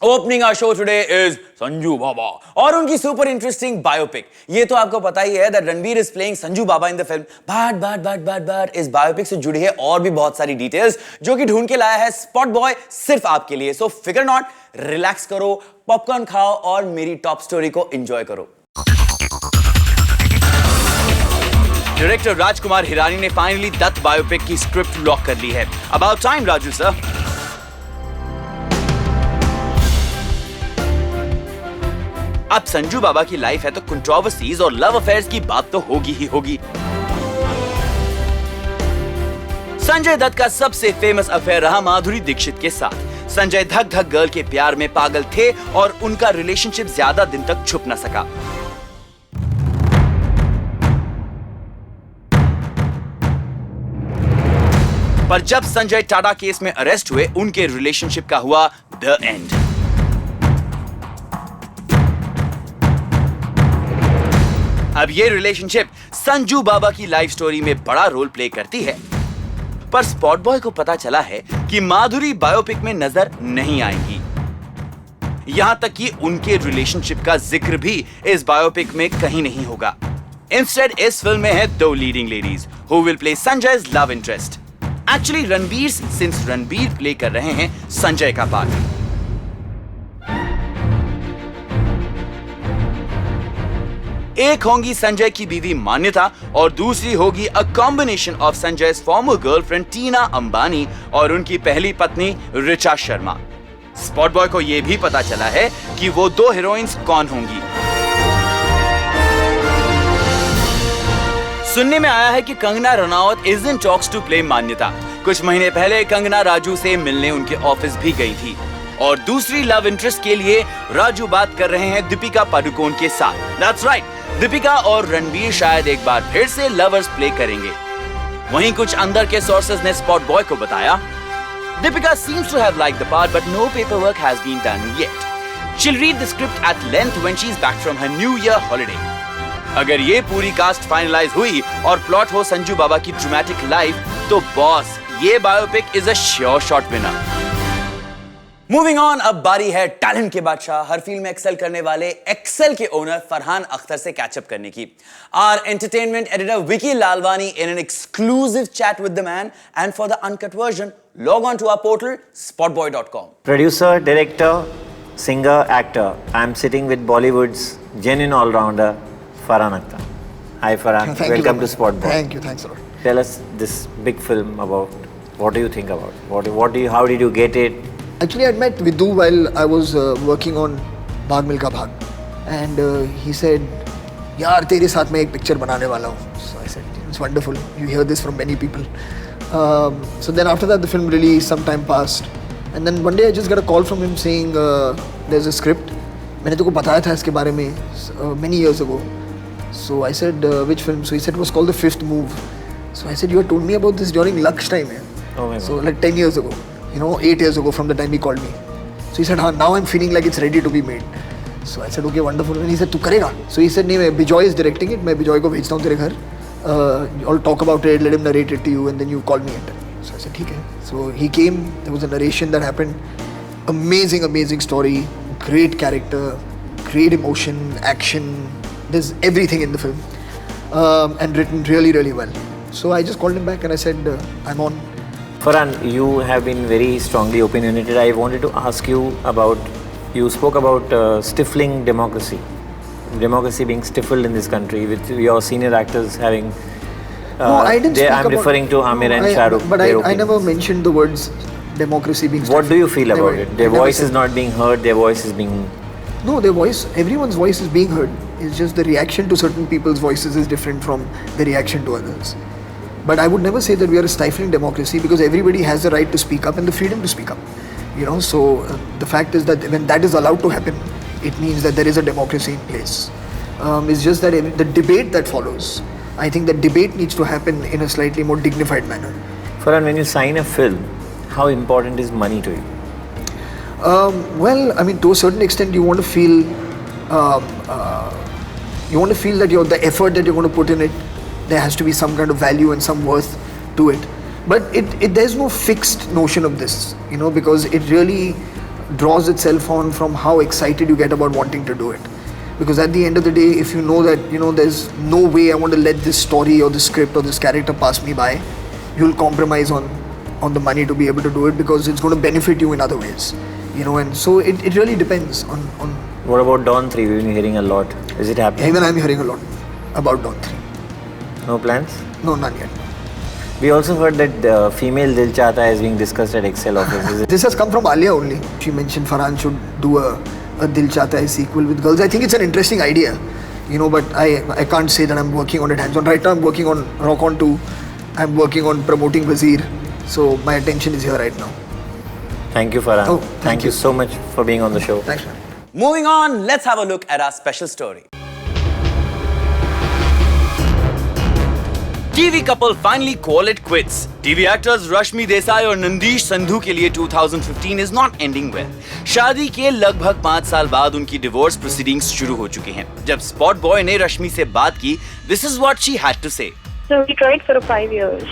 Opening hour show today is Sanju Baba और उनकी super interesting biopic. ये तो आपको पता ही है that Ranbir is playing Sanju Baba in the film, but इस बायोपिक से जुड़ी है और भी बहुत सारी डिटेल्स जो कि ढूंढ के लाया है स्पॉट बॉय सिर्फ आपके लिए। सो फिकर नॉट, रिलैक्स करो, पॉपकॉर्न खाओ और मेरी टॉप स्टोरी को एंजॉय करो। डायरेक्टर राजकुमार हिरानी ने फाइनली दत्त बायोपिक की स्क्रिप्ट लॉक कर ली है। About time Raju sir. अब संजू बाबा की लाइफ है तो कंट्रोवर्सीज और लव अफेयर्स की बात तो होगी ही होगी। संजय दत्त का सबसे फेमस अफेयर रहा माधुरी दीक्षित के साथ। संजय धक धक गर्ल के प्यार में पागल थे और उनका रिलेशनशिप ज्यादा दिन तक छुप न सका। पर जब संजय टाटा केस में अरेस्ट हुए, उनके रिलेशनशिप का हुआ द एंड। अब ये रिलेशनशिप संजू बाबा की लाइफ स्टोरी में बड़ा रोल प्ले करती है। पर स्पॉट बॉय को पता चला है कि माधुरी बायोपिक में नजर नहीं आएंगी। यहां तक कि उनके रिलेशनशिप का जिक्र भी इस बायोपिक में कहीं नहीं होगा। इंस्टेड इस फिल्म में है दो leading ladies who will play Sanjay's love interest. Actually Ranbir, since Ranbir play कर रहे हैं संजय का पार्ट। एक होंगी संजय की बीवी मान्यता और दूसरी होगी a combination of Sanjay's former girlfriend Tina Ambani और उनकी पहली पत्नी ऋचा शर्मा। स्पॉट बॉय को यह भी पता चला है कि वो दो हीरोइंस कौन होंगी। सुनने में आया है कि Kangana Ranaut is in talks to play Manyata. कुछ महीने पहले कंगना राजू से मिलने उनके ऑफिस भी गई थी। और दूसरी लव इंटरेस्ट के लिए राजू बात कर रहे हैं दीपिका पादुकोण के साथ। दैट्स राइट, दीपिका और रणबीर शायद एक बार फिर से लवर्स प्ले करेंगे। वहीं कुछ अंदर के सोर्सेज ने स्पॉट बॉय को बताया, Deepika seems to have liked the part but no paperwork has been done yet. She'll read the script at length when she's back from her New Year holiday. अगर ये पूरी कास्ट फाइनलाइज हुई और plot हो संजू बाबा की dramatic life, तो boss ये biopic is a sure shot winner. Moving on, अब बारी है टैलेंट के बादशाह, हर फील्ड में एक्सेल करने वाले एक्सेल के ओनर फरहान अख्तर से कैचअप करने की। Our entertainment editor Vicky Lalwani in an exclusive chat with the man, and for the uncut version log on to our portal spotboy.com. Producer, director, singer, actor. I am sitting with Bollywood's genuine all-rounder Farhan Akhtar. Hi Farhan, welcome to Spotboy. Thank you, thanks a lot. Tell us this big film about. What do you think about? How did you get it? Actually, I met Vidhu while I was working on Bhag Milka Bhag, and he said, "यार तेरे साथ मैं एक picture बनाने वाला हूँ." So I said, "It's wonderful. You hear this from many people." So then after that the film released, some time passed, and then one day I just got a call from him saying, "There's a script. मैंने तेरे को बताया था इसके बारे में many years ago." So I said, "Which film?" So he said it was called The Fifth Move. So I said, "You had told me about this during lunch time." Oh my God. So like 10 years ago. 8 years ago from the time he called me. So he said, now I'm feeling like it's ready to be made. So I said, okay, wonderful. And he said, तू करेगा? So he said, नहीं, Bijoy is directing it. मैं Bijoy को भेजता हूँ तेरे घर. I'll talk about it, let him narrate it to you, and then you call me and tell me. So I said, ठीक है. So he came. There was a narration that happened. Amazing story. Great character. Great emotion, action. There's everything in the film. And written really well. So I just called him back and I said, I'm on. Farhan, you have been very strongly opinionated. I wanted to ask you about, you spoke about stifling democracy. Democracy being stifled in this country with your senior actors having... no, I didn't speak I'm referring to Amir and Shah Rukh. But I never mentioned the words democracy being stifled. What do you feel about it? Their voice is not being heard, their voice is being... No, their voice, everyone's voice is being heard. It's just the reaction to certain people's voices is different from the reaction to others. But I would never say that we are a stifling democracy, because everybody has the right to speak up and the freedom to speak up. So the fact is that when that is allowed to happen, it means that there is a democracy in place. It's just that the debate that follows, I think that debate needs to happen in a slightly more dignified manner. Farhan, when you sign a film, how important is money to you? Well, I mean, to a certain extent, you want to feel that the effort that you're going to put in it, there has to be some kind of value and some worth to it. But there's no fixed notion of this, because it really draws itself on from how excited you get about wanting to do it. Because at the end of the day, if you know that, there's no way I want to let this story or this script or this character pass me by, you'll compromise on the money to be able to do it because it's going to benefit you in other ways. And so it really depends on. What about Dawn 3? We've been hearing a lot. Is it happening? Even I'm hearing a lot about Dawn 3. No plans? No, none yet. We also heard that the female Dil Chahta is being discussed at Excel office. Is it? This has come from Alia only. She mentioned Farhan should do a Dil Chahta Hai sequel with girls. I think it's an interesting idea, but I can't say that I'm working on it hands-on. Right now I'm working on Rock On 2. I'm working on promoting Wazir. So my attention is here right now. Thank you, Farhan. Oh, thank you so much for being on the show. Thanks, man. Moving on, let's have a look at our special story. TV couple finally call it quits. TV actors Rashmi Desai और नंदीश संधू के लिए 2015 is not ending well. शादी के लगभग 5 साल बाद उनकी divorce proceedings शुरू हो चुकी हैं. जब स्पॉट बॉय ने रश्मि से बात की, this is what she had to say. So we tried for 5 years.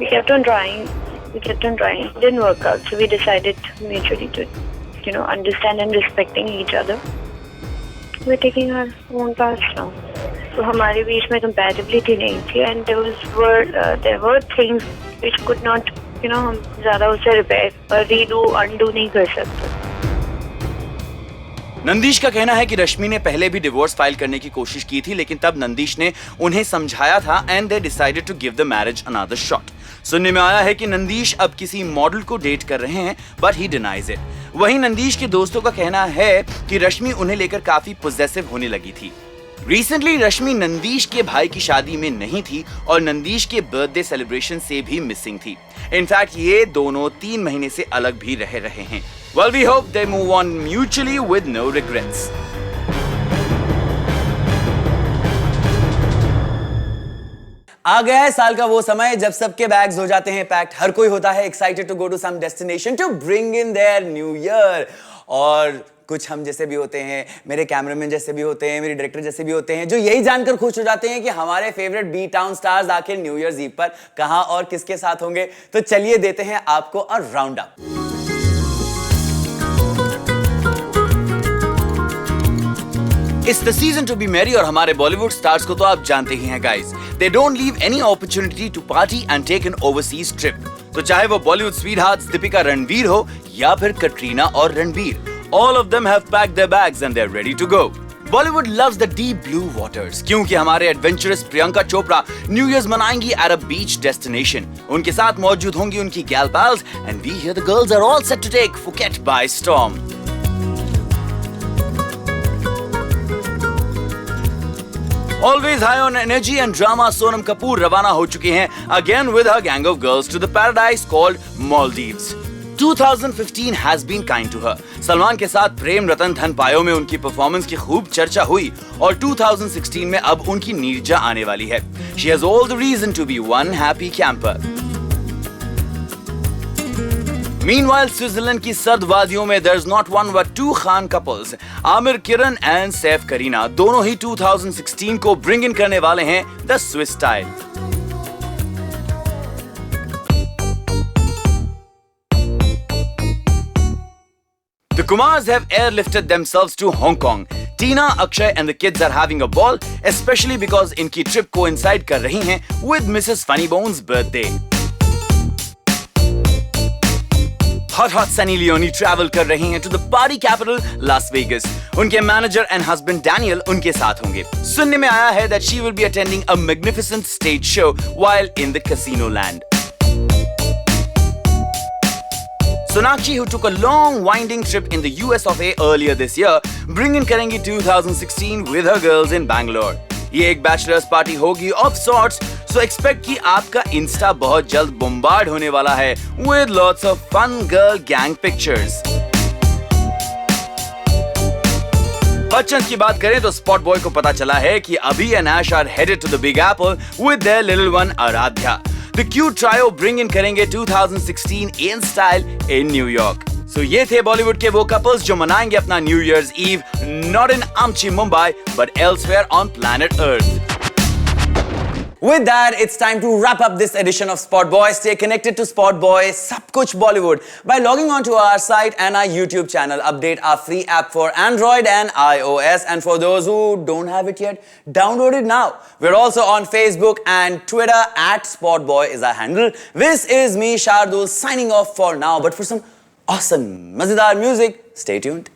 We kept on trying. Didn't work out. So we decided mutually to, understand and respecting each other. We're taking our own paths now. So हमारे बीच में compatibility नहीं थी and there were things which could not, हम ज़्यादा उसे repair और redo, undo नहीं कर सकते. नंदीश का कहना है कि रश्मि ने पहले भी डिवोर्स फाइल करने की कोशिश की थी, लेकिन तब नंदीश ने उन्हें समझाया था and they decided to give the marriage another shot. सुनने में आया है कि नंदीश अब किसी मॉडल को डेट कर रहे हैं, बट ही डिनाइज इट. वहीं नंदीश के दोस्तों का कहना है कि रश्मि उन्हें लेकर काफी पोजेसिव होने लगी थी. रिसेंटली रश्मि नंदीश के भाई की शादी में नहीं थी और नंदीश के बर्थडे सेलिब्रेशन से भी मिसिंग थी. इनफैक्ट ये दोनों 3 महीने से अलग भी रह रहे हैं. Well, we hope they move on mutually with no regrets. आ गया है साल का वो समय जब सबके बैग्स हो जाते हैं पैक्ड. हर कोई होता है excited to go to some destination to bring in their new year. और कुछ हम जैसे भी होते हैं, मेरे कैमरामैन जैसे भी होते हैं, मेरे डायरेक्टर जैसे भी होते हैं, जो यही जानकर खुश हो जाते हैं कि हमारे फेवरेट बी टाउन स्टार्स आखिर न्यू ईयर्स ईव पर कहां और किसके साथ होंगे. तो चलिए देते हैं आपको अ round up. It's the season to be merry और हमारे बॉलीवुड स्टार्स को तो आप जानते ही हैं guys. They don't leave any opportunity to party and take an overseas trip. तो चाहे वो बॉलीवुड स्वीटहार्ट्स दीपिका रणवीर हो या फिर कटरीना और Ranveer, all of them have packed their bags and they're ready to go. Bollywood loves the deep blue waters क्योंकि हमारे adventurous Priyanka Chopra new years मनाएंगी at a beach destination. उनके साथ मौजूद होंगी उनकी गैल pals and we hear the girls are all set to take Phuket by storm. Always high on energy and drama, Sonam Kapoor रवाना हो चुकी हैं again with her gang of girls to the paradise called Maldives. 2015 has been kind to her. Salman के साथ प्रेम रतन धन पायो में उनकी performance की खूब चर्चा हुई और 2016 में अब उनकी नीरजा आने वाली है. She has all the reason to be one happy camper. Meanwhile, Switzerland की सर्द वादियों में there's not one but two Khan couples. Aamir Kiran and Saif Kareena दोनों ही 2016 को bring in करने वाले हैं the Swiss style. The Kumars have airlifted themselves to Hong Kong. Tina, Akshay and the kids are having a ball, especially because इनकी trip coincide कर रही हैं with Mrs. Funnybone's birthday. Hot Sunny Leone travel कर रही हैं to the party capital Las Vegas. उनके manager and husband Daniel उनके साथ होंगे. सुनने में आया है that she will be attending a magnificent stage show while in the casino land. Sonakshi, who took a long winding trip in the US of A earlier this year, bring in करेंगी 2016 with her girls in Bangalore. ये एक bachelors party होगी of sorts, so expect कि आपका insta बहुत जल्द bombard होने वाला है with lots of fun girl gang pictures. Bachchan की बात करें तो स्पॉट बॉय को पता चला है कि अभी and Aish are headed to the Big Apple with their little one Aaradhya. The cute trio bring in करेंगे 2016 in style in New York. So ये थे बॉलीवुड के वो कपल्स जो मनाएंगे अपना new years eve not in आमची Mumbai but elsewhere on planet earth. With that, it's time to wrap up this edition of Spot Boy. Stay connected to Spot Boy, Sab Kuch Bollywood by logging on to our site and our YouTube channel. Update our free app for Android and iOS. And for those who don't have it yet, download it now. We're also on Facebook and Twitter @Spot Boy is our handle. This is me, Shardul, signing off for now. But for some awesome, mazedar music, stay tuned.